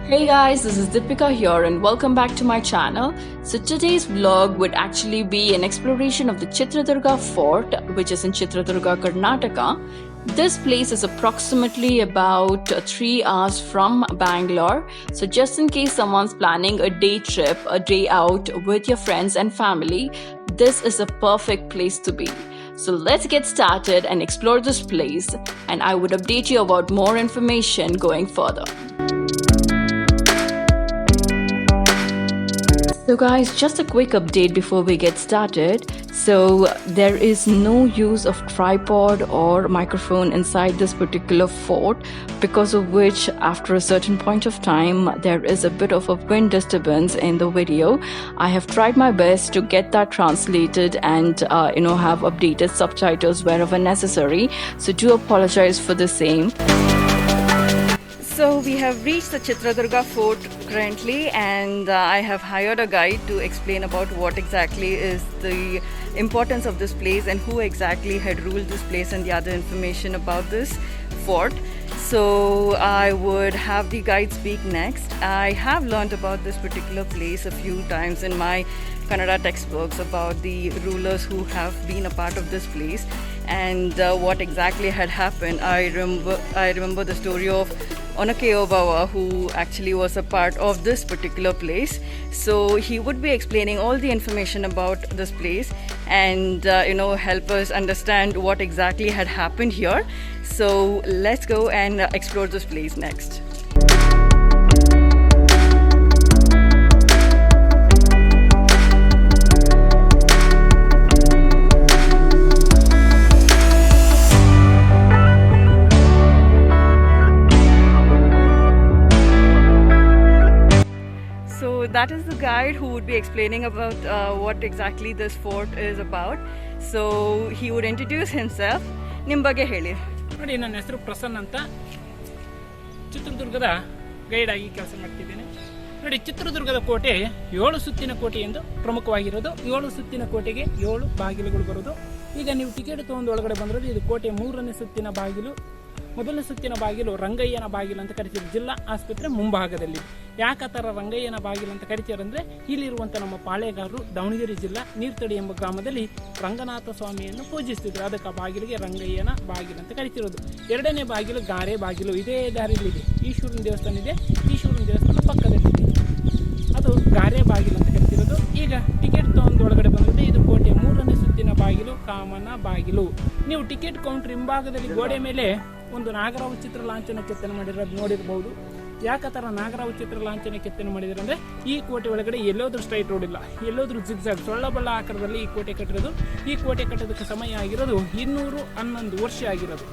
Hey guys, this is Deepika here and welcome back to my channel. So today's vlog would actually be an exploration of the Chitradurga Fort, which is in Chitradurga, Karnataka. This place is approximately about 3 hours from Bangalore. So just in case someone's planning a day trip, a day out with your friends and family, this is a perfect place to be. So let's get started and explore this place, and I would update you about more information going further. So guys, just a quick update before we get started. So there is no use of tripod or microphone inside this particular fort, because of which after a certain point of time there is a bit of a wind disturbance in the video. I have tried my best to get that translated and have updated subtitles wherever necessary. So do apologize for the same. So we have reached the Chitradurga Fort currently, and I have hired a guide to explain about what exactly is the importance of this place and who exactly had ruled this place and the other information about this fort. So I would have the guide speak next. I have learned about this particular place a few times in my Kannada textbooks about the rulers who have been a part of this place and what exactly had happened. I remember the story of Onake Obawa, who actually was a part of this particular place. So he would be explaining all the information about this place and help us understand what exactly had happened here. So let's go and explore this place next. That is the guide who would be explaining about what exactly this fort is about. So he would introduce himself. ನಿಮ್ಮ ಬಗ್ಗೆ ಹೇಳಿ. ನೋಡಿ, ನನ್ನ ಹೆಸರು ಪ್ರಸನ್ನ ಅಂತ, ಚಿತ್ರದುರ್ಗದ guide ಆಗಿ ಕೆಲಸ ಮಾಡ್ತಿದ್ದೇನೆ. ನೋಡಿ, ಚಿತ್ರದುರ್ಗದ ಕೋಟೆ 7 ಸುತ್ತಿನ ಕೋಟೆ ಎಂದು ಪ್ರಮುಖವಾಗಿರೋದು. 7 ಸುತ್ತಿನ ಕೋಟೆಗೆ 7 ಬಾಗಿಲುಗಳು ಬರೋದು. ಈಗ ನೀವು ಟಿಕೆಟ್ ತೊಗೊಂಡು ಒಳಗಡೆ ಬಂದಿರೋದು ಇದು ಕೋಟೆ 3ನೇ ಸುತ್ತಿನ ಬಾಗಿಲು. ಮೊದಲನೇ ಸುತ್ತಿನ ಬಾಗಿಲು ರಂಗಯ್ಯನ ಬಾಗಿಲು ಅಂತ ಕರಿತೀವಿ. ಜಿಲ್ಲಾ ಆಸ್ಪತ್ರೆ ಮುಂಭಾಗದಲ್ಲಿ. ಯಾಕೆ ಆ ಥರ ರಂಗಯ್ಯನ ಬಾಗಿಲು ಅಂತ ಕರಿತೀರಂದ್ರೆ, ಇಲ್ಲಿರುವಂಥ ನಮ್ಮ ಪಾಳೆಗಾರರು ದಾವಣಗೆರೆ ಜಿಲ್ಲಾ ನೀರ್ತಡಿ ಎಂಬ ಗ್ರಾಮದಲ್ಲಿ ರಂಗನಾಥ ಸ್ವಾಮಿಯನ್ನು ಪೂಜಿಸ್ತಿದ್ರು. ಅದಕ್ಕೆ ಆ ಬಾಗಿಲಿಗೆ ರಂಗಯ್ಯನ ಬಾಗಿಲು ಅಂತ ಕರಿತಿರೋದು. ಎರಡನೇ ಬಾಗಿಲು ಗಾರೆ ಬಾಗಿಲು. ಇದೇ ದಾರಿಲಿದೆ. ಈಶ್ವರನ ದೇವಸ್ಥಾನ ಇದೆ. ಈಶ್ವರನ ದೇವಸ್ಥಾನ ಪಕ್ಕದಲ್ಲಿದೆ. ಅದು ಗಾರೆ ಬಾಗಿಲು ಅಂತ ಕರಿತಿರೋದು. ಈಗ ಟಿಕೆಟ್ ತೊಗೊಂಡು ಒಳಗಡೆ ಬಂದಿದೆ. ಇದು ಕೋಟೆ 3ನೇ ಸುತ್ತಿನ ಬಾಗಿಲು, ಕಾಮನ ಬಾಗಿಲು. ನೀವು ಟಿಕೆಟ್ ಕೌಂಟರ್ ಹಿಂಭಾಗದಲ್ಲಿ ಗೋಡೆ ಮೇಲೆ ಒಂದು ನಾಗರಾವ ಚಿತ್ರ ಲಾಂಛನ ಕೆತ್ತನೆ ಮಾಡಿರೋದು ನೋಡಿರ್ಬೋದು. ಯಾಕೆ ಥರ ನಾಗರಾವ ಚಿತ್ರ ಲಾಂಛನ ಕೆತ್ತನೆ ಮಾಡಿದ್ರೆ ಅಂದರೆ, ಈ ಕೋಟೆ ಒಳಗಡೆ ಎಲ್ಲೋದ್ರೂ ಸ್ಟ್ರೈಟ್ ರೋಡ್ ಇಲ್ಲ, ಎಲ್ಲೋದ್ರೂ ಜಿಗ್ಜಾಗ್ ಸೊಳ್ಳಬಳ್ಳ ಆಕಾರದಲ್ಲಿ ಈ ಕೋಟೆ ಕಟ್ಟಿರೋದು. ಈ ಕೋಟೆ ಕಟ್ಟೋದಕ್ಕೆ ಸಮಯ ಆಗಿರೋದು 211 ವರ್ಷ ಆಗಿರೋದು.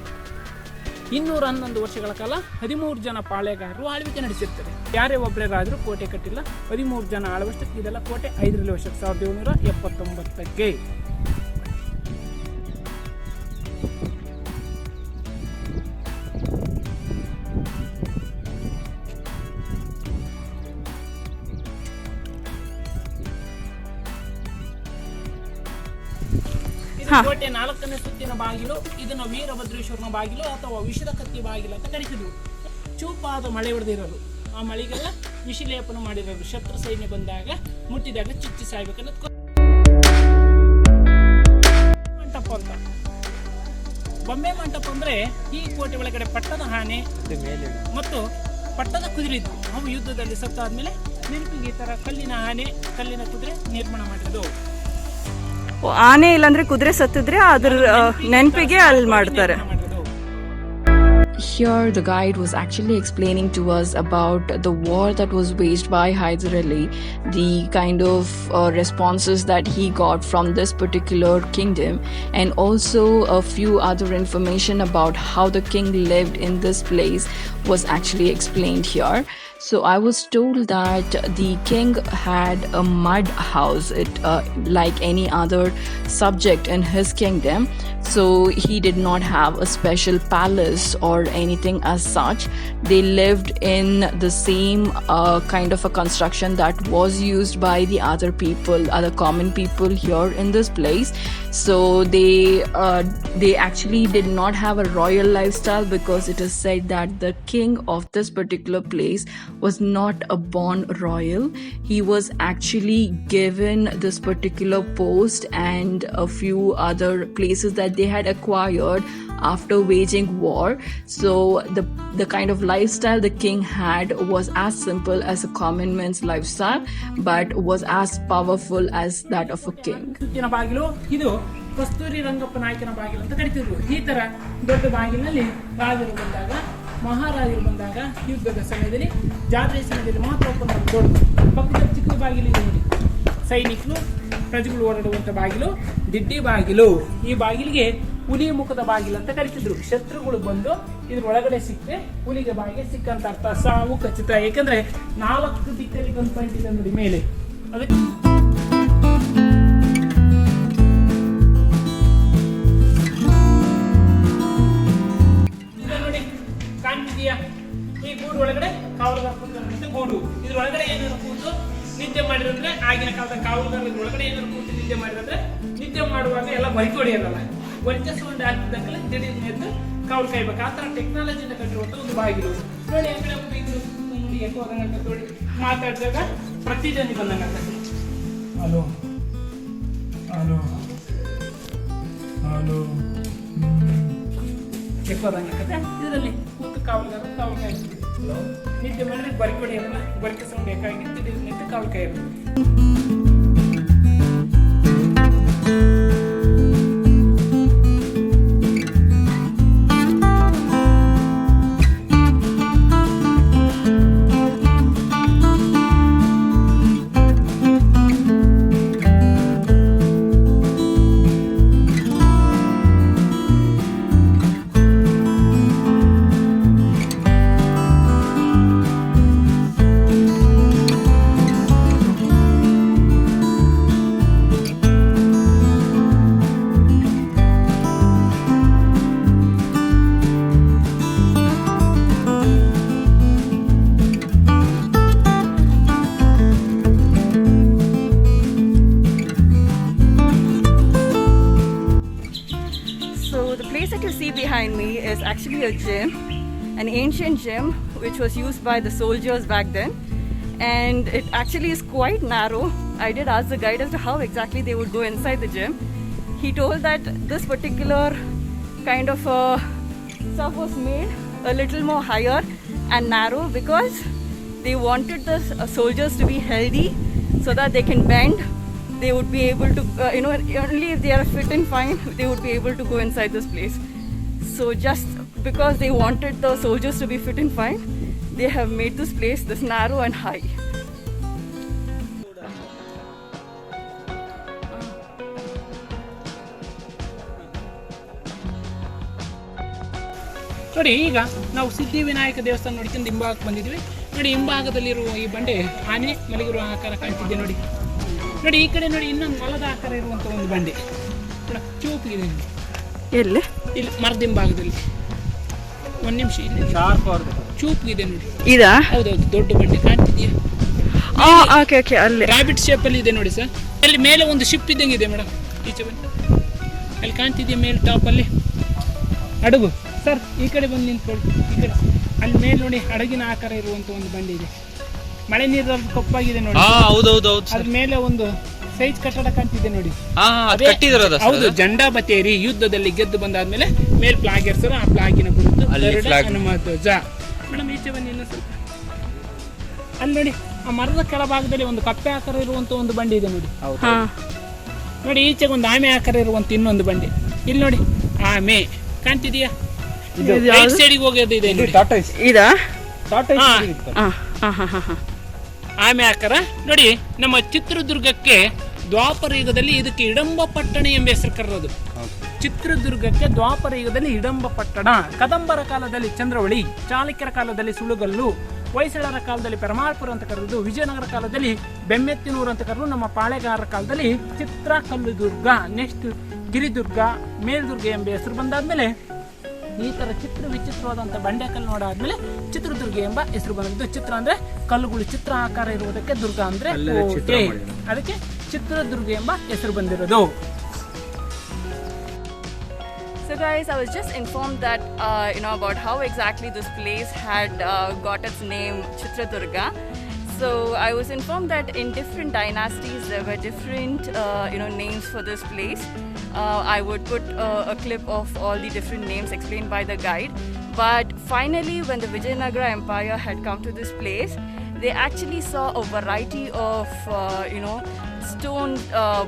211 ವರ್ಷಗಳ ಕಾಲ 13 ಜನ ಪಾಳೆಗಾರರು ಆಳ್ವಿಕೆ ನಡೆಸಿರ್ತಾರೆ. ಯಾರೇ ಒಬ್ಬರಾದ್ರೂ ಕೋಟೆ ಕಟ್ಟಿಲ್ಲ. 13 ಜನ ಆಳುವಷ್ಟಕ್ಕೆ ಇದೆಲ್ಲ ಕೋಟೆ 5ರಲ್ಲಿ ವರ್ಷಕ್ಕೆ 1779ಕ್ಕೆ. ಕೋಟೆ 4ನೇ ಸುತ್ತಿನ ಬಾಗಿಲು. ಇದನ್ನ ವೀರಭದ್ರೇಶ್ವರನ ಬಾಗಿಲು ಅಥವಾ ವಿಷದ ಕತ್ತಿ ಬಾಗಿಲು ಅಂತ ಕರೀತಿದ್ರು. ಚೂಪಾದ ಮಳೆ ಹೊಡೆದಿರೋದು. ಆ ಮಳೆಗೆಲ್ಲ ವಿಷಲೇಪನ ಮಾಡಿರೋದು. ಶತ್ರು ಸೈನ್ಯ ಬಂದಾಗ ಮುಟ್ಟಿದಾಗ ಚುಚ್ಚಿ ಸಾಯ್ಬೇಕನ್ನೋದು. ಮಂಟಪ ಅಂತ. ಬೊಂಬೆ ಮಂಟಪ ಅಂದ್ರೆ ಈ ಕೋಟೆ ಒಳಗಡೆ ಪಟ್ಟದ ಆನೆ ಮತ್ತು ಪಟ್ಟದ ಕುದುರೆ ಇದ್ವು. ಅವು ಯುದ್ಧದಲ್ಲಿ ಸತ್ತಾದ್ಮೇಲೆ ನೆನಪಿಗೆ ಈ ತರ ಕಲ್ಲಿನ ಆನೆ, ಕಲ್ಲಿನ ಕುದುರೆ ನಿರ್ಮಾಣ ಮಾಡಿರೋದು. ಆನೆ ಇಲ್ಲಾಂದ್ರೆ ಕುದುರೆ ಸತ್ತಿದ್ರೆ ಅದ್ರ ನೆನಪಿಗೆ ಅಲ್ಲಿ ಮಾಡ್ತಾರೆ. Here the guide was actually explaining to us about the war that was waged by Hyder Ali, the kind of responses that he got from this particular kingdom, and also a few other information about how the king lived in this place was actually explained here. So I was told that the king had a mud house, like any other subject in his kingdom. So he did not have a special palace or anything as such. They lived in the same kind of a construction that was used by the other people, other common people here in this place. So they actually did not have a royal lifestyle, because it is said that the king of this particular place was not a born royal. He was actually given this particular post and a few other places that they had acquired after waging war. So the kind of lifestyle the king had was as simple as a common man's lifestyle, but was as powerful as that of a king. ಸುತ್ತಿನ ಬಾಗಿಲು ಇದು ಕಸ್ತೂರಿ ರಂಗಪ್ಪ ನಾಯಕನ ಬಾಗಿಲು ಅಂತ ಕರಿತಿದ್ರು. ಈ ತರ ದೊಡ್ಡ ಬಾಗಿಲಿನಲ್ಲಿ ರಾಜರು ಬಂದಾಗ, ಮಹಾರಾಜರು ಬಂದಾಗ, ಯುದ್ಧದ ಸಮಯದಲ್ಲಿ, ಜಾತ್ರೆ ಸಮಯದಲ್ಲಿ ಮಾತ್ರ ಓಪನ್ ಮಾಡೋದು. ಪಕ್ಕದ ಚಿಕ್ಕ ಬಾಗಿಲಿದೆ ನೋಡಿ, ಸೈನಿಕರು ಪ್ರಜೆಗಳು ಓಡಾಡುವಂತ ಬಾಗಿಲು, ದಿಡ್ಡಿ ಬಾಗಿಲು. ಈ ಬಾಗಿಲಿಗೆ ಹುಲಿ ಮುಖದ ಬಾಗಿಲು ಅಂತ ಕರಿತಿದ್ರು. ಶತ್ರುಗಳು ಬಂದು ಇದ್ರ ಒಳಗಡೆ ಸಿಕ್ಕರೆ ಹುಲಿಗೆ ಬಾಯಿಗೆ ಸಿಕ್ಕಂತ ಅರ್ಥ, ಸಾವು ಖಚಿತ. ಯಾಕಂದ್ರೆ 4 ದಿಕ್ಕಲ್ಲಿ ಒಂದು ಪಾಯಿಂಟ್ ಇದೆ ನೋಡಿ ಮೇಲೆ, ಅದಕ್ಕೆ ನೋಡಿ ಕಾಣ್ತಿದೆಯಾ? ಈ ಗೂಡು ಒಳಗಡೆ ಕಾವಲುಗಾರ ಕೂತ್ಕೊಂಡಂತೆ ಗೂಡು. ಇದ್ರ ಒಳಗಡೆ ಏನಾದ್ರು ಕೂತು ನಿದ್ದೆ ಮಾಡಿದ್ರೆ, ಆಗಿನ ಕಾಲದ ಕಾವಲುಗಾರ ಒಳಗಡೆ ಏನಾದ್ರು ಕೂತು ನಿದ್ದೆ ಮಾಡಿದ್ರೆ, ನಿದ್ದೆ ಮಾಡುವಾಗ ಎಲ್ಲ ಬೈಕೊಡಿಯಲ್ಲ, ವರ್ಚಸ್ಸು ಹಾಕಿದಂಗೆಲ್ಲ ದಿಢೀರ್ ಎದ್ದು ಕಾವಲು ಕಾಯ್ಬೇಕು. ಆ ಥರ ಟೆಕ್ನಾಲಜಿಯಿಂದ ಕಟ್ಟಿರುವಂಥ ಒಂದು ಬಾಗಿಲು ನೋಡಿ. ಆ ಕಡೆ ಬೈದ್ರು ನೋಡಿ, ಎಕೋ ಆದಂಗೆ ನೋಡಿ, ಮಾತಾಡಿದಾಗ ಪ್ರತಿಧ್ವನಿ ಬಂದಂಗೆ ಆಗ್ತದೆ. ಹಲೋ ಹಲೋ ಹಲೋ ಎಕೋ ಆದಂಗೆ ಆಗ್ತದೆ. ಇದರಲ್ಲಿ ಕೂತು ಕಾವಲುಗಾರ ಕಾವಲು ಕಾಯ್ತೀವಿ. ನಿದ್ದೆ ಮಾಡಿದ್ರೆ ಬರಿಕೊಡಿ ಅದನ್ನ, ಬರಿಕೆ ಸೌಂಡ್ ಬೇಕಾಗಿ ದಿಢೀರ್ ನಿಂತು ಕಾವಲು ಕಾಯ್ಬೇಕು. Behind me is actually a gym, an ancient gym which was used by the soldiers back then, and it actually is quite narrow. I did ask the guide as to how exactly they would go inside the gym. He told that this particular kind of stuff was made a little more higher and narrow because they wanted the soldiers to be healthy so that they can bend. They would be able to, only if they are fit and fine, they would be able to go inside this place. So just because they wanted the soldiers to be fit and fine, they have made this place this narrow and high. ನೋಡಿ, ಈಗ ನಾವು ಸಿದ್ಧಿವಿನಾಯಕ ದೇವಸ್ಥಾನ ನೋಡ್ಕೊಂಡು ಹಿಂಭಾಗಕ್ಕೆ ಬಂದಿದ್ವಿ. ನೋಡಿ, ಹಿಂಭಾಗದಲ್ಲಿರುವ ಈ ಬಂಡೆ ಆನೆ ಮಲಗಿರುವ ಆಕಾರ ಕಾಣ್ತಿದ್ದೆ ನೋಡಿ. ನೋಡಿ ಈ ಕಡೆ ನೋಡಿ, ಇನ್ನೊಂದು ಮೊಲದ ಆಕಾರ ಇರುವಂಥ ಒಂದು ಬಂಡೆ ಚೂಪಿಗಿದೆ. ಎಲ್ಲಿ? ಇಲ್ಲಿ ಮರದ ಹಿಂಭಾಗದಲ್ಲಿ. ಒಂದು ನಿಮಿಷ, ಇಲ್ಲಿ ಶಾರ್ಪ್ ಚೂಪಿಗಿದೆ ನೋಡಿ. ಇದಾ? ಹೌದೌದು, ದೊಡ್ಡ ಬಂಡೆ ಕಾಣ್ತಿದೆಯಾ? ಓಕೆ ಓಕೆ, ಅಲ್ಲಿ ರಾಬಿಟ್ ಶೇಪಲ್ಲಿ ಇದೆ ನೋಡಿ ಸರ್. ಅಲ್ಲಿ ಮೇಲೆ ಒಂದು ಶಿಪ್ ಇದ್ದಂಗೆ ಇದೆ ಮೇಡಮ್, ಈಚೆ ಬನ್ನಿ. ಅಲ್ಲಿ ಕಾಣ್ತಿದೆಯಾ ಮೇಲೆ ಟಾಪಲ್ಲಿ ಹಡಗು? ಸರ್ ಈ ಕಡೆ ಬಂದು ನಿಂತ್ಕೊಳ್ಳಿ. ಈ ಕಡೆ ಅಲ್ಲಿ ಮೇಲೆ ನೋಡಿ, ಹಡಗಿನ ಆಕಾರ ಇರುವಂಥ ಒಂದು ಬಂಡೆ ಇದೆ. ಮಳೆ ನೀರಲ್ಲಿ ಕಪ್ಪಾಗಿದೆ ನೋಡಿ. ಅದ್ರ ಮೇಲೆ ಒಂದು ಸೈಜ್ ಕಟ್ಟಡ ಕಾಣ್ತಿದೆ ನೋಡಿ. ಹೌದು, ಜಂಡಾ ಬತೇರಿ ಯುದ್ಧದಲ್ಲಿ ಗೆದ್ದು ಬಂದಾದ್ಮೇಲೆ ಮೇಲೆ ಫ್ಲಾಗ್ ಏರ್ಸರು. ಆ ಫ್ಲಾಗಿನ ಗುರುತು ಹನುಮಧ್ವಜ. ಮೇಡಮ್ ಈಚೆ ಬನ್ನಿ ಇನ್ನೂ ಸ್ವಲ್ಪ. ಅಲ್ಲಿ ನೋಡಿ, ಆ ಮರದ ಕೆಳಭಾಗದಲ್ಲಿ ಒಂದು ಕಪ್ಪೆ ಆಕಾರ ಇರುವಂತ ಒಂದು ಬಂಡೆ ಇದೆ ನೋಡಿ. ನೋಡಿ, ಈಚೆಗೆ ಒಂದು ಆಮೆ ಆಕಾರ ಇರುವಂತ ಇನ್ನೊಂದು ಬಂಡೆ. ಇಲ್ಲಿ ನೋಡಿ, ಆಮೆ ಕಾಣ್ತಿದೀಯಾ? ಸೈಡಿಗೆ ಹೋಗೋದು ಇದೆ ನೋಡಿ. ಆಮೆ ಆಕಾರ ನೋಡಿ. ನಮ್ಮ ಚಿತ್ರದುರ್ಗಕ್ಕೆ ದ್ವಾಪರ ಯುಗದಲ್ಲಿ ಇದಕ್ಕೆ ಹಿಡಂಬ ಪಟ್ಟಣ ಎಂಬ ಹೆಸರು ಕರೆಯೋದು. ಚಿತ್ರದುರ್ಗಕ್ಕೆ ದ್ವಾಪರ ಯುಗದಲ್ಲಿ ಹಿಡಂಬ ಪಟ್ಟಣ. ಕದಂಬರ ಕಾಲದಲ್ಲಿ ಚಂದ್ರವಳಿ, ಚಾಲುಕ್ಯರ ಕಾಲದಲ್ಲಿ ಸುಳುಗಲ್ಲು, ಹೊಯ್ಸಳರ ಕಾಲದಲ್ಲಿ ಪರಮಾಳ್ಪುರ ಅಂತ ಕರೆದು, ವಿಜಯನಗರ ಕಾಲದಲ್ಲಿ ಬೆಮ್ಮೆತ್ತಿನೂರು ಅಂತ ಕರೆದು, ನಮ್ಮ ಪಾಳೆಗಾರರ ಕಾಲದಲ್ಲಿ ಚಿತ್ರಕಲ್ಲುದುರ್ಗ, ನೆಕ್ಸ್ಟ್ ಗಿರಿದುರ್ಗ, ಮೇಲ್ದುರ್ಗ ಎಂಬ ಹೆಸರು ಬಂದಾದ್ಮೇಲೆ ಈ ತರ ವಿಚಿತ್ರವಾದಂಥ ಬಂಡೆಕಲ್ಲು ನೋಡಾದ್ಮೇಲೆ ಚಿತ್ರದುರ್ಗ ಎಂಬ ಹೆಸರು ಬಂದಿದ್ದು. ಚಿತ್ರ ಅಂದ್ರೆ ಕಲ್ಲುಗಳು, ಚಿತ್ರ ಆಕಾರ ಇರುವುದಕ್ಕೆ, ದುರ್ಗ ಅಂದ್ರೆ ಕೋಟೆ, ಅದಕ್ಕೆ ಚಿತ್ರದುರ್ಗ ಎಂಬ ಹೆಸರು ಬಂದಿರೋದು. So guys, I was just informed that about how exactly this place had got its name Chitradurga. So I was informed that in different dynasties there were different names for this place. I would put a clip of all the different names explained by the guide. But finally, when the Vijayanagara Empire had come to this place, they actually saw a variety of stone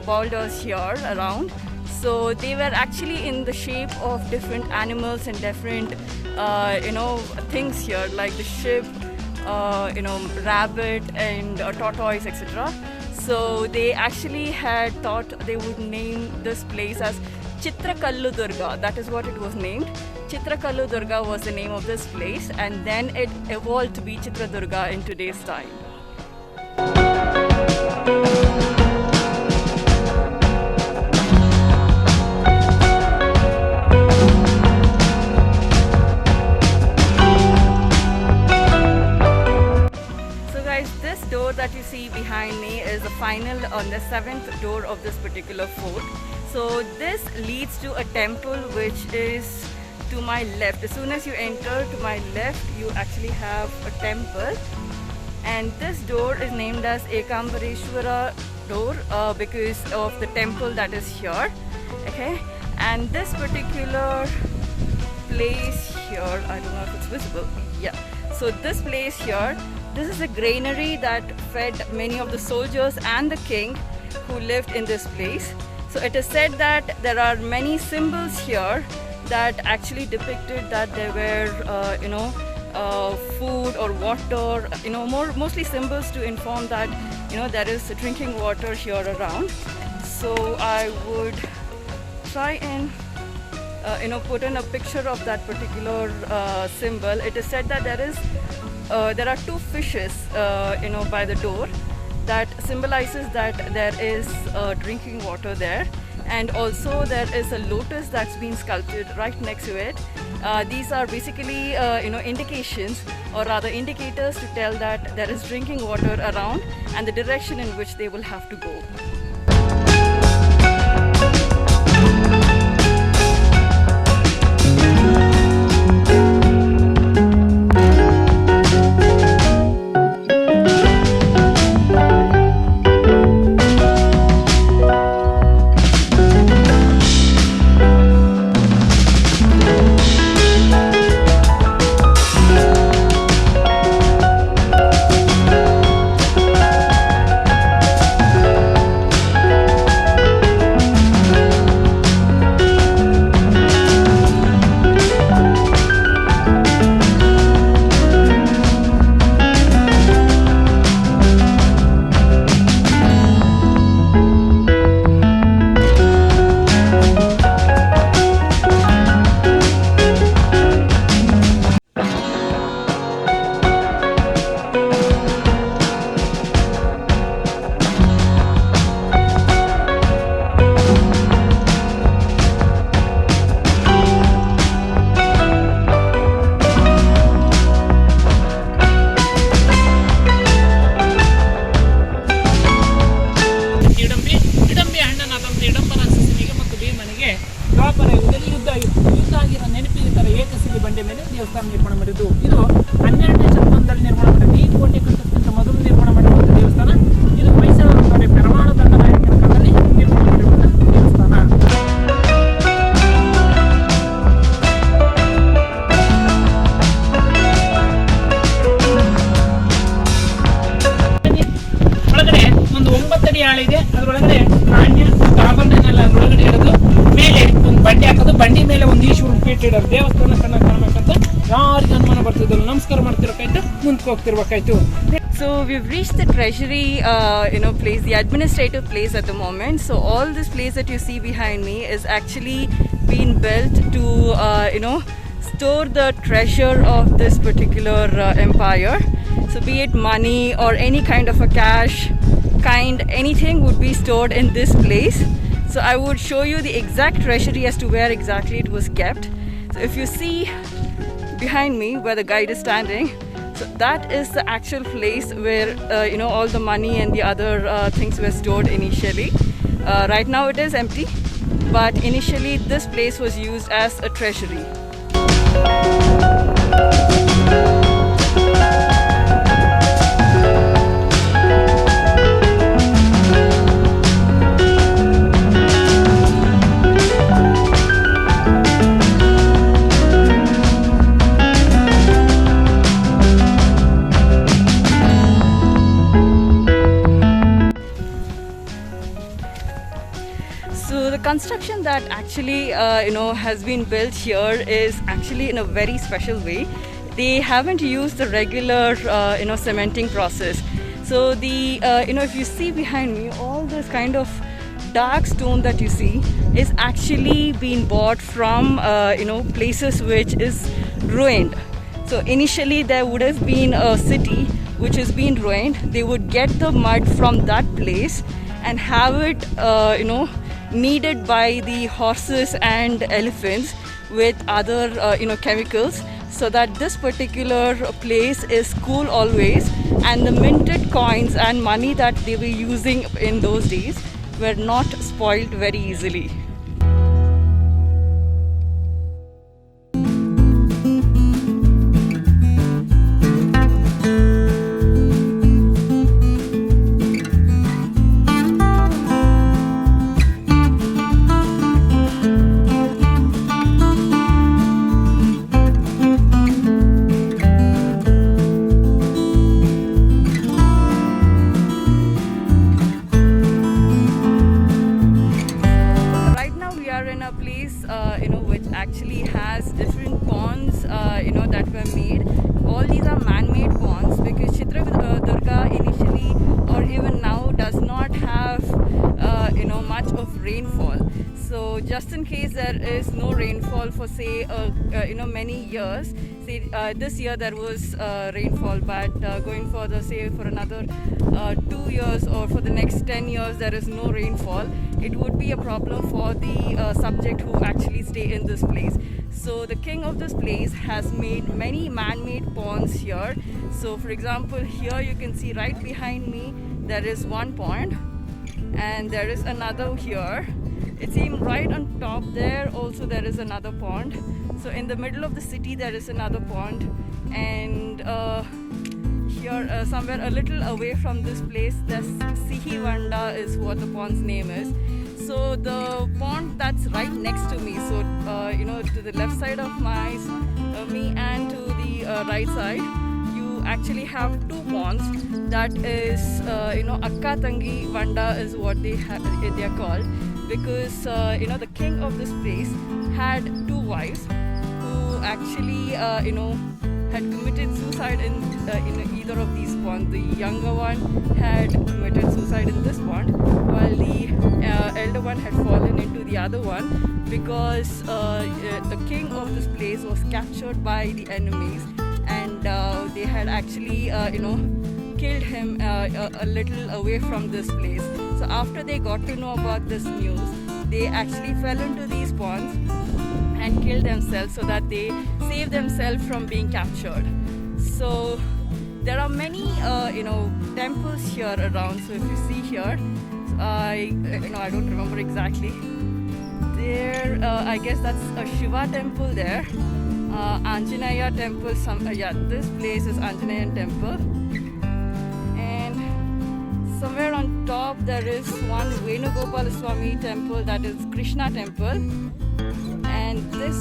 boulders here around. So they were actually in the shape of different animals and different things here, like the sheep, rabbit and tortoise, etc. So they actually had thought they would name this place as Chitrakallu Durga. That is what it was named. Chitrakallu Durga was the name of this place, and then it evolved to be Chitradurga in today's time. Door that you see behind me is the final on the 7th door of this particular fort. So this leads to a temple which is to my left. As soon as you enter to my left, you actually have a temple, and this door is named as Ekambareshwara door because of the temple that is here. Okay, and this particular place here, I don't know if it's visible. Yeah, so this place here, this is a granary that fed many of the soldiers and the king who lived in this place. So it is said that there are many symbols here that actually depicted that there were, food or water, mostly symbols to inform that, there is drinking water here around. So I would try and, put in a picture of that particular symbol. It is said that there are two fishes, by the door that symbolizes that there is drinking water there, and also there is a lotus that's been sculpted right next to it. These are basically, indications, or rather indicators to tell that there is drinking water around and the direction in which they will have to go. ದೇವಸ್ಥಾನ ನಿರ್ಮಾಣ ಮಾಡಿದ್ದು. ಇದು 12ನೇ ಶತಮಾನದಲ್ಲಿ ನಿರ್ಮಾಣ ಮಾಡಿದ್ದು. ಈ ಕೋಟೆ ಕಟ್ಟುವುದಕ್ಕಿಂತ ಮೊದಲು ನಿರ್ಮಾಣ ಮಾಡಿರುವಂತಹ ದೇವಸ್ಥಾನ ಇದು. ಮೈಸೂರು ಪರಮಾಣು ದಂಡನಾಯಕನ ಕಾಲದಲ್ಲಿ ನಿರ್ಮಾಣ ಮಾಡಿರುವಂತಹ ದೇವಸ್ಥಾನ. ಒಳಗಡೆ ಒಂದು 9 ಅಡಿ ಆಳ ಇದೆ. ಅದರೊಳಗಡೆ ನಾಣ್ಯ ಆಭರಣನೆಲ್ಲ ಅದರೊಳಗಡೆ ಇಡೋದು. ಮೇಲೆ ಒಂದು ಬಂಡಿ ಹಾಕೋದು, ಬಂಡಿ ಮೇಲೆ ಒಂದು ಈಶ್ವರನ ಪೀಠ ಇಡೋದು. ದೇವಸ್ಥಾನ ಚೆನ್ನಾಗಿ ಕಾಣಬೇಕಂತ ಯಾರಿಗೆ ಅನುಮಾನ ಬರ್ತಿದ್ರು, ನಮಸ್ಕಾರ ಮಾಡ್ತಿರ್ಬೇಕಾಯ್ತು, ಮುಂದಕ್ಕೆ ಹೋಗ್ತಿರ್ಬೇಕಾಯ್ತು. So we've reached the treasury, place, the administrative place at the moment. So all this place that you see behind me is actually been built to, store the treasure of this particular empire. So be it money or any kind of a cash kind, anything would be stored in this place. So I would show you the exact treasury as to where exactly it was kept. So if you see behind me where the guide is standing, so that is the actual place where all the money and the other things were stored initially. Right now it is empty, but initially this place was used as a treasury. So the construction that actually has been built here is actually in a very special way. They haven't used the regular cementing process. So the if you see behind me, all this kind of dark stone that you see is actually being bought from places which is ruined. So initially there would have been a city which has been ruined. They would get the mud from that place and have it kneaded by the horses and elephants with other chemicals, so that this particular place is cool always, and the minted coins and money that they were using in those days were not spoiled very easily. Which actually has different ponds that were made. All these are man-made ponds because Chitradurga initially or even now does not have much of rainfall. So just in case there is no rainfall for say many years, say this year there was rainfall, but going further, say for another 2 years or for the next 10 years there is no rainfall, it would be a problem for the subject who actually stay in this place. So the king of this place has made many man-made ponds here. So for example, here you can see right behind me there is one pond, and there is another here. It seems right on top there also there is another pond. So in the middle of the city there is another pond, and here somewhere a little away from this place, the Sihi Vanda is what the pond's name is. So the pond that's right next to me, so to the left side of me and to the right side, you actually have two ponds. That is Akka Tangi Vanda is what they are called, because the king of this place had two wives who actually had committed suicide in either of these ponds. The younger one had committed suicide in this pond, while the elder one had fallen into the other one, because the king of this place was captured by the enemies, and they had actually killed him a little away from this place. So after they got to know about this news, they actually fell into these ponds and killed themselves so that they saved themselves from being captured. So there are many temples here around. So if you see here, I don't remember exactly. There, I guess that's a Shiva temple there. Anjaneya temple. This place is Anjaneyan temple. And somewhere on top there is one Venugopala Swami temple, that is Krishna temple. And this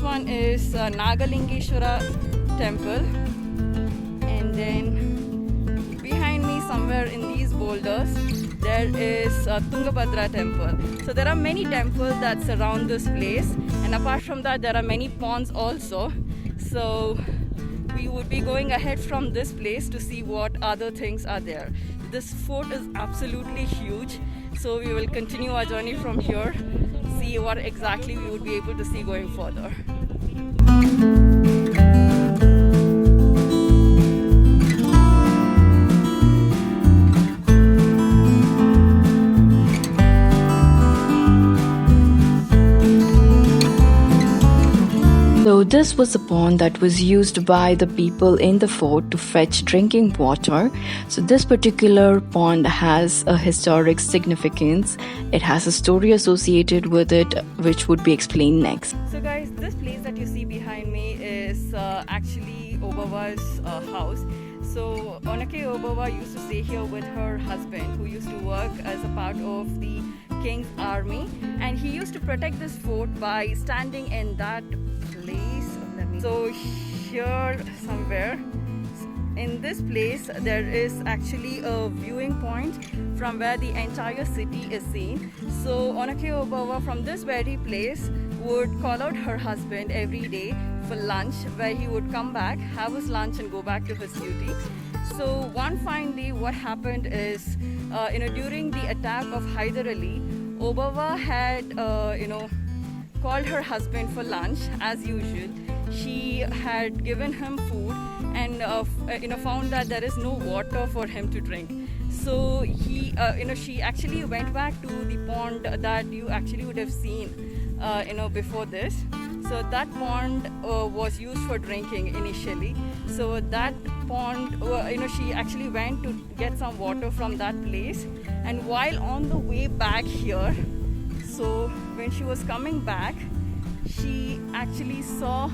one is Nagalingeshwara temple. And then behind me, somewhere in these boulders, there is Tungabhadra temple. So there are many temples that surround this place, and apart from that there are many ponds also. So we would be going ahead from this place to see what other things are there. This fort is absolutely huge, so we will continue our journey from here, see what exactly we would be able to see going further. So So this was a pond that was used by the people in the fort to fetch drinking water. So this particular pond has a historic significance. It has a story associated with it, which would be explained next. So guys, this place that you see behind me is actually Obawa's house. So Onake Obawa used to stay here with her husband, who used to work as a part of the king's army, and he used to protect this fort by standing in that place. So here somewhere in this place there is actually a viewing point from where the entire city is seen. So Onake Obawa from this very place would call out her husband every day for lunch, where he would come back, have his lunch and go back to his duty. So one fine day what happened is during the attack of Hyder Ali, Obawa had called her husband for lunch as usual. She had given him food and found that there is no water for him to drink. So she actually went back to the pond that you actually would have seen before this. So that pond was used for drinking initially. So that pond, she actually went to get some water from that place. And while on the way back here, so when she was coming back, she actually saw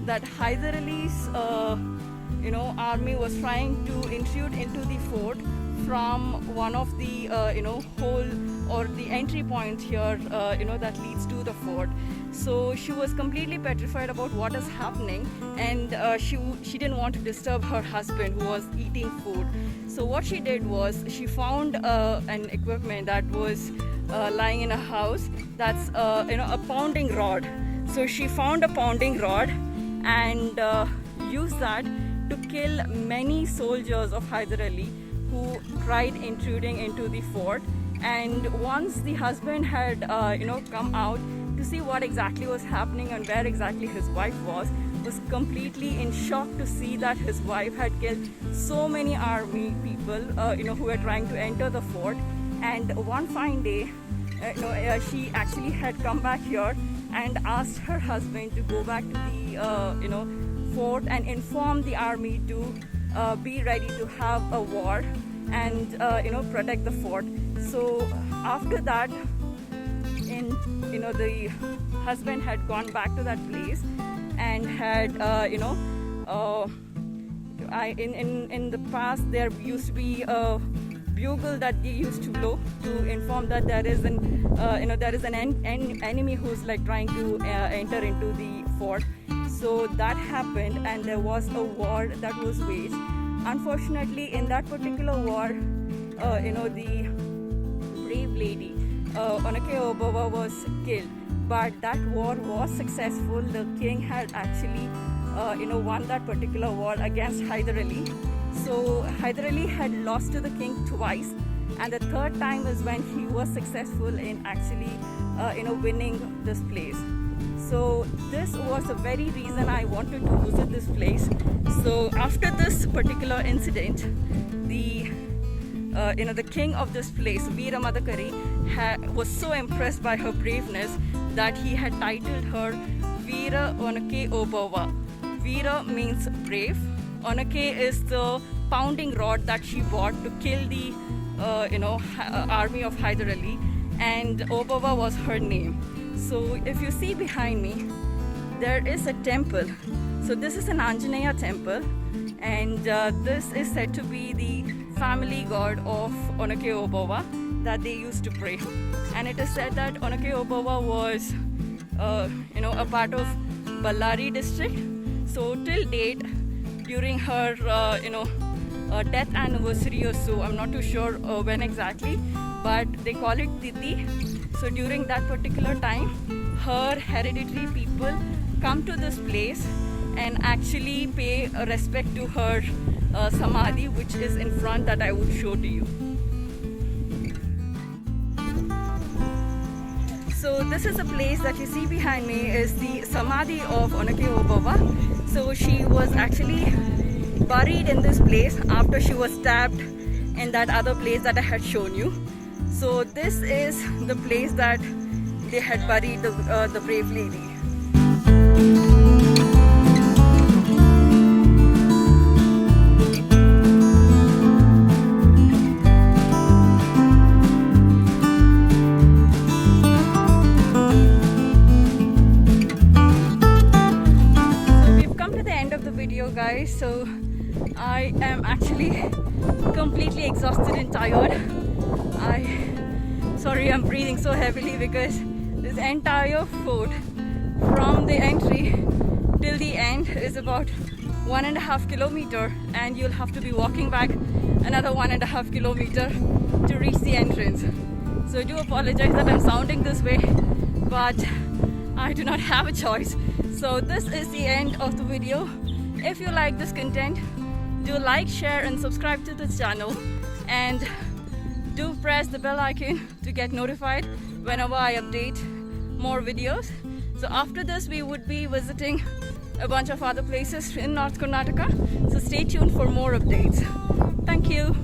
that Hyder Ali's army was trying to intrude into the fort from one of the hole or the entry point here that leads to the fort. So she was completely petrified about what is happening, and she didn't want to disturb her husband who was eating food. So what she did was she found an equipment that was lying in a house, that's a pounding rod. So she found a pounding rod and used that to kill many soldiers of Hyder Ali who tried intruding into the fort. And once the husband had come out to see what exactly was happening and where exactly his wife was completely in shock to see that his wife had killed so many army people who were trying to enter the fort. And one fine day she actually had come back here and asked her husband to go back to the fort and inform the army to be ready to have a war and protect the fort. So after that, the husband had gone back to that place and had in the past there used to be a bugle that they used to blow to inform that there is an enemy who's like trying to enter into the fort. So that happened and there was a war that was waged. Unfortunately, in that particular war, the brave lady Onake Obawa was killed, but that war was successful. The king had actually won that particular war against Hyder Ali. So Hyder Ali had lost to the king twice, and the third time is when he was successful in actually winning this place. So this was the very reason I wanted to visit this place. So after this particular incident, the king of this place, Veera Madakari, was so impressed by her braveness that he had titled her Veera Onake Obawa. Veera means brave. Onake is the pounding rod that she bought to kill the army of Hyder Ali, and Obawa was her name. So if you see behind me, there is a temple. So this is an Anjaneya temple, and this is said to be the family god of Onake Obawa that they used to pray. And it is said that Onake Obawa was a part of Ballari district. So till date, during her death anniversary or so, I'm not too sure when exactly, but they call it Titi. So during that particular time, her hereditary people come to this place and actually pay respect to her samadhi, which is in front, that I would show to you. So this is a place that you see behind me is the samadhi of Onake Obawa. So she was actually buried in this place after she was stabbed in that other place that I had shown you. So this is the place that they had buried the brave lady. guys. So I am actually completely exhausted and tired. Sorry, I'm breathing so heavily because this entire fort from the entry till the end is about 1.5 kilometer, and you'll have to be walking back another 1.5 kilometer to reach the entrance. So I do apologize that I'm sounding this way, but I do not have a choice. So this is the end of the video. If you like this content, do like, share and subscribe to this channel, and do press the bell icon to get notified whenever I update more videos. So after this we would be visiting a bunch of other places in North Karnataka, so stay tuned for more updates. Thank you.